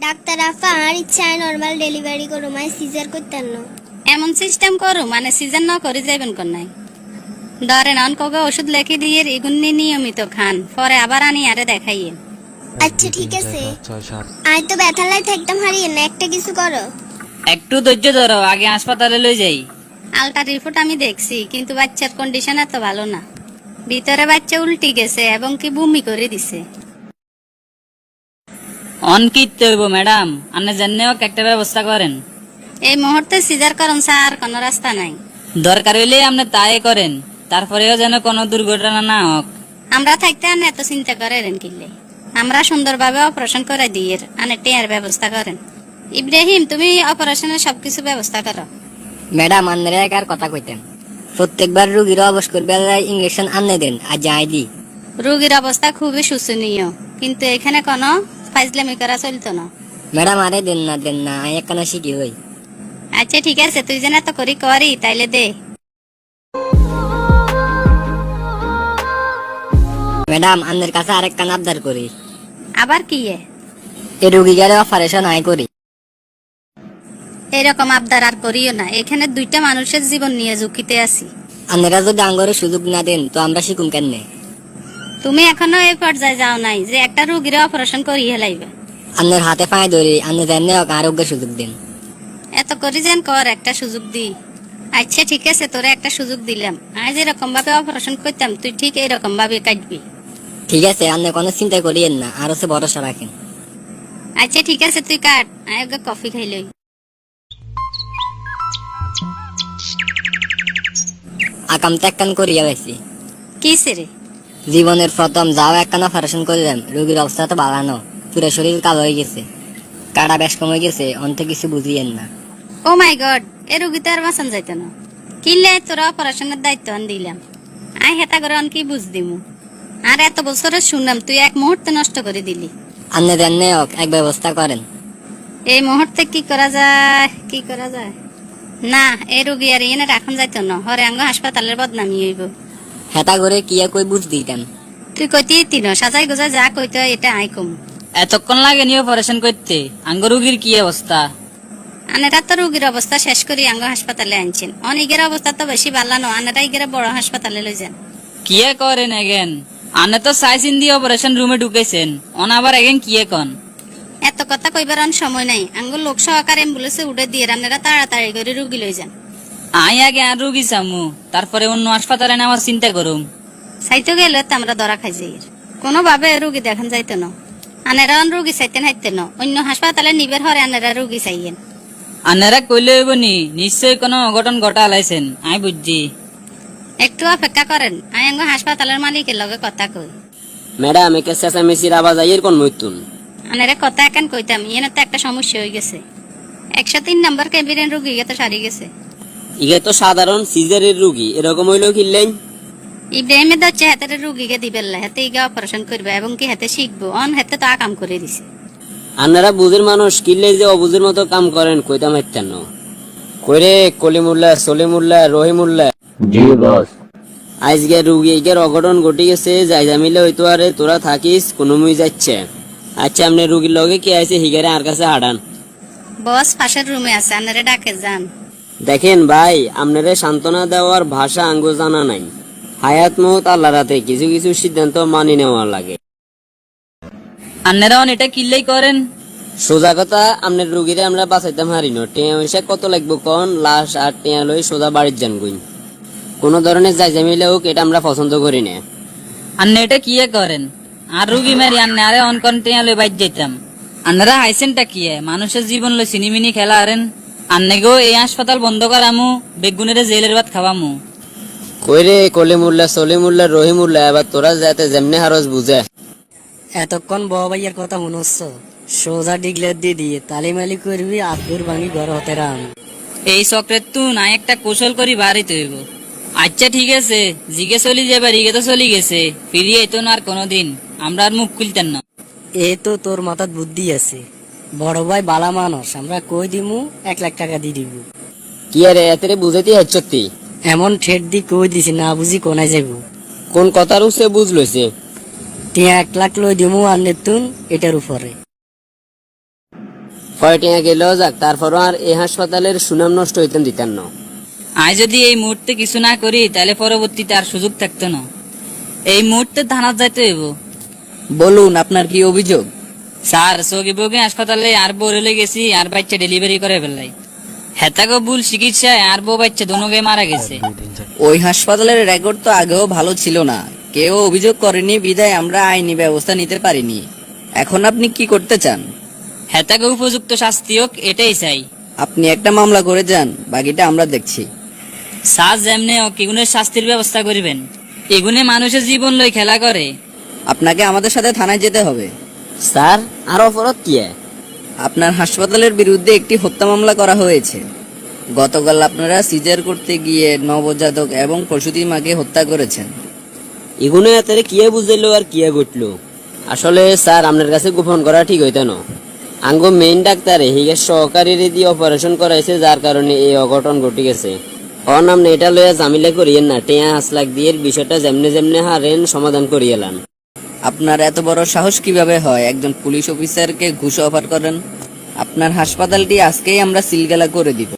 Doctor আফা আর ইচ্ছায় normal delivery করো মাই caesar করতেন না এমন সিস্টেম করো মানে সিজন না করে যাবেন কোন নাই ধরেন অনকগে ওষুধ লেখে দিয়ে এগুলি নিয়মিত খান পরে আবার আনি আরে দেখাইয়ে। আচ্ছা ঠিক আছে আয় তো ব্যথালাই থাকতাম হারিয়ে না একটা কিছু করো। একটু ধৈর্য ধরো, আগে হাসপাতালে লই যাই। আলট্রা রিপোর্ট আমি দেখছি কিন্তু বাচ্চার কন্ডিশন এত ভালো না, ভিতরে বাচ্চা উল্টি গেছে এবং কি বমি করে দিছে। অন কিতে হইব ম্যাডাম, আপনি জানেও একটা ব্যবস্থা করেন। এই মুহূর্তে সিজার করুন স্যার, কোনো রাস্তা নাই। দরকার হইলে আপনি তাই করেন, তারপরেও যেন কোনো দুর্ঘটনা না হোক। আমরা থাকতে আনে এত চিন্তা করেন কিনলে আমরা সুন্দরভাবে অপারেশন করে দিয়ে আনে টেয়ার ব্যবস্থা করেন। ইব্রাহিম তুমি অপারেশনের সবকিছু ব্যবস্থা করো। ম্যাডাম আন্নারে একার কথা কইতেন, প্রত্যেকবার রুগীর অবশ করবে ইঞ্জেকশন আনে দেন আর যাই দি। রোগীর অবস্থা খুবই শোচনীয়, কিন্তু এখানে কোনো ফাইজলামি করা চলতো না। ম্যাডাম আরে দেন না আমি একখানা শিখি হই। আচ্ছা ঠিক আছে, তুই যেন এত করি তাইলে দে। ম্যাডাম আন্নের কাছে আরেকখান আবদার করি, আবার কি এই রুগীগারে অপারেশন আই করি। এরকম আবদার আর করিও না, এখানে দুইটা মানুষের জীবন নিয়ে ঝুঁকিতে আছি। আন্নারা যদি আঙ্গরে সুযোগ না দেন তো আমরা শিখুম কেন? তুমি এখনো এই পর্যায়ে যাও নাই যে একটা রুগীর অপারেশন করিয়ে হেলাইবে। আন্নের হাতে পায়ে ধরি আন্নে জানে আরোগ্য সুযোগ দেন। এত করি যেন কর একটা সুযোগ দি। আচ্ছা ঠিক আছে, তোরে একটা সুযোগ দিলাম, আজ এরকম ভাবে অপারেশন করতাম তুই ঠিক এরকম ভাবে কাটবি। ঠিক আছে আন্নে কোনো চিন্তা করিয়েন না, আরো সে ভরসা রাখেন। আচ্ছা ঠিক আছে তুই কাট, আগে কফি খাইলই। আকাম তো একখান করিয়া পাইছি, কিসে রে? জীবনের প্রথম যাও একখান অপারেশন করলাম, রোগীর অবস্থা তো ভালো না, পুরো শরীর কালো হয়ে গেছে, কাটা বেশ কমে গেছে, অন্ত কিছু বুঝিয়েন না। ও মাই গড, এ রুগী তো আর বাঁচান যাইত না। কিনলে তোরা অপারেশনের দায়িত্ব আন দিলাম, আই হেতা করে অন কি বুঝ দিমু। আর এত বছরে শুনলাম তুই এক মুহূর্তে নষ্ট করে দিলি। আন্নে জানে এক ব্যবস্থা করেন। এই মুহূর্তে কি করা যায়? না, এই রুগী আর এনে রাখন যাইত না, হরে আঙ্গ হাসপাতালের বদনামি হইব। হেতা করে কি কই বুঝ দিতাম। তুই কইতে তিন সাজাই গোজা যা কইতে এটা আই কম। এতক্ষণ লাগেনি অপারেশন করতে? আঙ্গ রুগীর কি অবস্থা? আনেরা তো রুগীর অবস্থা শেষ করি আঙ্গ হাসপাতালে আনছেন, অনেকের অবস্থা তো বেশি ভালো না, আনেরা ইগেরা বড় হাসপাতালে লই যান। কি করেন এগেন? আনে তো সাইসিন দিয়ে অপারেশন রুমে ঢুকেছেন, অন আবার এগেন কি কন? এত কথা কইবার অন সময় নাই, আঙ্গ লোক সহকার অ্যাম্বুলেন্সে উঠে দিয়ে আপনারা তাড়াতাড়ি করে রুগী লই যান। আই আগে আর রুগী চামু, তারপরে অন্য হাসপাতালে নেওয়ার চিন্তা করুম। চাইতে গেলে তো আমরা ধরা খাই যাই, কোনোভাবে রুগী দেখান যাইতো না। আনেরা রুগী চাইতেন হাইতে না, অন্য হাসপাতালে নিবের হরে আনেরা রুগী চাইয়েন। আনেরা কইলে হইব নি, নিশ্চয়ই কোনো অঘটন ঘটা আলাইছেন, আই বুঝছি। একটু অপেক্ষা করেন, আই আঙ্গ হাসপাতালের মালিকের লগে কথা কই। ম্যাডাম একে চেঁচামেচির আওয়াজ আইয়ের কোন মইতুন? আনেরা কথা এখন কইতাম, ইয়েনে তো একটা সমস্যা হয়ে গেছে। 103 নম্বর কেবিনের রুগী তো সারি গেছে। ইগে তো সাধারণ সিজারের রুগী, এরকম হইলেও কিনলেন? ইব্রাহিমে তো হচ্ছে হাতের রুগীকে দিবেন, হাতে ইগে অপারেশন করবে এবং কি হাতে শিখবো, অন হাতে তো আকাম করে দিছে। আপনারা বুঝের মানুষ, কিনলে যে অবুঝের মতো কাম করেন কইতাম হাইতেন না। কইরে কলিমুল্লাহ, সলিমুল্লাহ, রহিমুল্লাহ। জি বস। আজকে রুগী ইগের অঘটন ঘটে গেছে, যাই জামিলে হইতো আরে তোরা থাকিস কোনো মুই যাচ্ছে। আচ্ছা আপনি রুগীর লগে কি আছে হিগারে আর কাছে হাঁটান। বস পাশের রুমে আছে, আনারে ডাকে যান। দেখেন ভাই, আপনারে সান্ত্বনা দেওয়ার ভাষা আঙ্গো জানা নাই। হায়াত মত আল্লাহ রাতে, কিছু কিছু সিদ্ধান্ত মানি নেওয়া লাগে। আন্নেরা অন এটা কিল্লেই করেন। সোজা কথা, আপনার রুগীরে আমরা বাঁচাইতাম হারি না, টিয়া পয়সা কত লাগবো কন, লাশ আর টিয়া লই সোজা বাড়ির যান গুই। কোনো ধরনের যাই জামিলে হোক এটা আমরা পছন্দ করি না। আন্নে এটা কি করেন? আর রুগী মারি আন্নে আরে অন কন টেয়া লই বাইর যেতাম। আন্নারা হাইসেনটা কি মানুষের জীবন লই সিনিমিনি খেলা আরেন। আন্নে গো এই হাসপাতাল বন্ধ করামু, বেগুনের জেলের ভাত খাওয়ামু। কইরে কলিমুল্লাহ, সলিমুল্লাহ, রহিমুল্লাহ, এবার তোরা যাতে যেমনে হারস বুঝে। এতক্ষণ বড় ভাইয়ের কথা মনে হচ্ছে, সোজা ডিগলার দিয়ে দিয়ে তালিমালি করবি, আব্দুর ভাঙি ঘর হতে রাম। এই চক্রের তু না একটা কৌশল করি বাড়িতে হইব। আচ্ছা ঠিক আছে, জিগে চলি যাবার ইগে তো চলি গেছে, ফিরিয়ে তো না আর কোনোদিন, আমরা আর মুখ খুলতেন না। এ তো তোর মাথাত বুদ্ধি আছে, বড় ভাই বালা মানুষ, আমরা কই দিমু 1 লাখ টাকা দিয়ে দিব। কি আরে এতে বুঝাইতে হাচ্ছতি? এমন ঠেট দি কই দিছি না বুঝি কোনায় যাইব। কোন কথার উসে বুঝ লইছে? টিয়া 1 লাখ লই দিমু আর নেতুন এটার উপরে। কয় টিয়া গেলেও যাক, তারপরও আর এই হাসপাতালের সুনাম নষ্ট হইতেন দিতেন না। আজ যদি এই মুহূর্তে কিছু না করি তাহলে পরবর্তীতে আর সুযোগ থাকতো না। এই মুহূর্তে থানার যাইতে হইব। বলুন আপনার কি অভিযোগ? স্যার সগি বগে হাসপাতালে আর বউ রেলে গেছি আর বাচ্চা ডেলিভারি করে ফেললাই। হেতাগো ভুল চিকিৎসায় আর বউ বাচ্চা দুনোগে মারা গেছে। ওই হাসপাতালের রেকর্ড তো আগেও ভালো ছিল না, কেউ অভিযোগ করেনি বিধায় আমরা আইনি ব্যবস্থা নিতে পারিনি। এখন আপনি কি করতে চান? হেতাগো উপযুক্ত শাস্তি হোক এটাই চাই। আপনি একটা মামলা করে যান, বাকিটা আমরা দেখছি। স্যার যেমনে হোক এগুনের শাস্তির ব্যবস্থা করিবেন। এগুনে মানুষের জীবন লই খেলা করে। আপনাকে আমাদের সাথে থানায় যেতে হবে। স্যার আর অপরাধ কি? আপনার হাসপাতালের বিরুদ্ধে একটি হত্যা মামলা করা হয়েছে। গতকাল আপনারা সিজার করতে গিয়ে নবজাতক এবং প্রসূতি মাকে হত্যা করেছেন। এগুলো এতে কি বুঝাইলো আর কি ঘটলো? আসলে স্যার আপনার কাছে গোপন করা ঠিক হইতো না। আঙ্গো মেইন ডাক্তারে হিগের সহকারী দিয়ে অপারেশন করাইছে, যার কারণে এই অঘটন ঘটে গেছে। নামনে এটা লইয়া জামিলা করিয়েন না, টেয়া 5 লাখ দিয়ে বিষয়টা যেমনে যেমনে হারেন সমাধান করিয়েলান। আপনার এত বড় সাহস কিভাবে হয় একজন পুলিশ অফিসারকে ঘুষ অফার করেন? আপনার হাসপাতালটি আজকেই আমরা সিলগালা করে দিব।